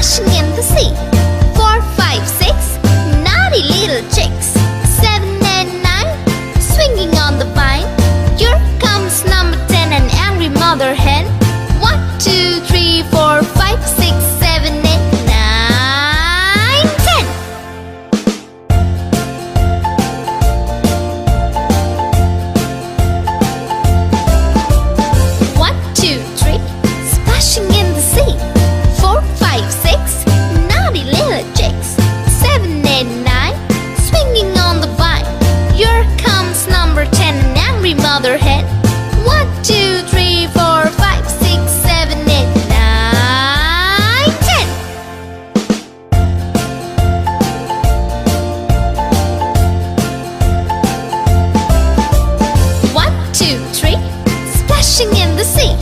splashing in the sea. 4, 5, 6, naughty little chicks. 7 and 9, swinging on the vine. Here comes number 10, an angry mother hen. 1, 2, 3, 4, 5, 6, 7, 8, 9, 10. 1, 2, 3, splashing in the sea. 4, 5, 6, naughty little chicks. 7, 8, 9, swinging on the vine. Here comes number 10, an angry mother hen. 1, 2, 3, 4, 5, 6, 7, 8, 9, 10. 1, 2, 3, splashing in the sea.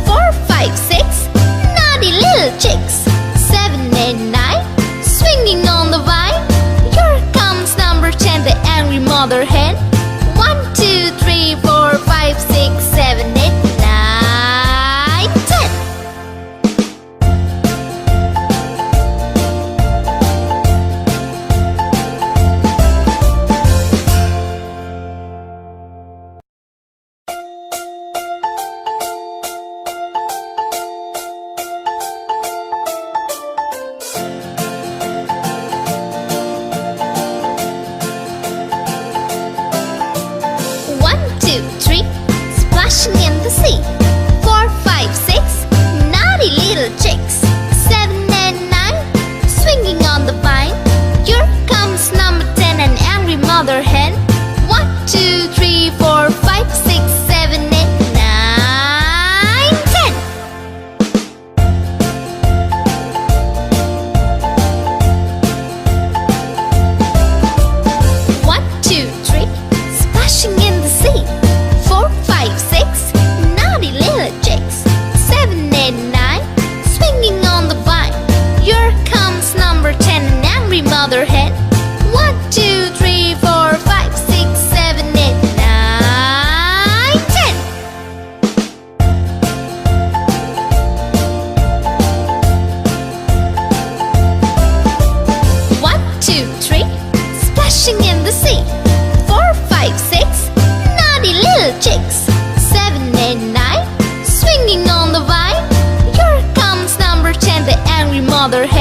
4, 5, 6, naughty little chicks. 7, 8, 9, swinging on the vine. Here comes number 10, the angry mother hen. 1, 2, 3, 4, 5, 6, 7, 8, 9, 10. 1, 2, 3, splashing in the sea. 4, 5, 6, naughty little chicks. 7 and 9, swinging on the vine. Here comes number 10, an angry mother hen. 1, 2, 3, 4, 5, 6, 7, 8, 9, 10. 1, 2, 3, splashing in the sea. 4, 5, 6, naughty little chicks. 7, 8, 9, swinging on the vine. Here comes number 10, an angry mother hen. 1, 2, 3, 4, 5, 6, 7, 8, 9, 10. 1, 2, 3, splashing in the sea. 4, 5, 6, naughty little chicks. 7, 8, 9, swinging on the vine. Here comes number 10, the angry mother hen.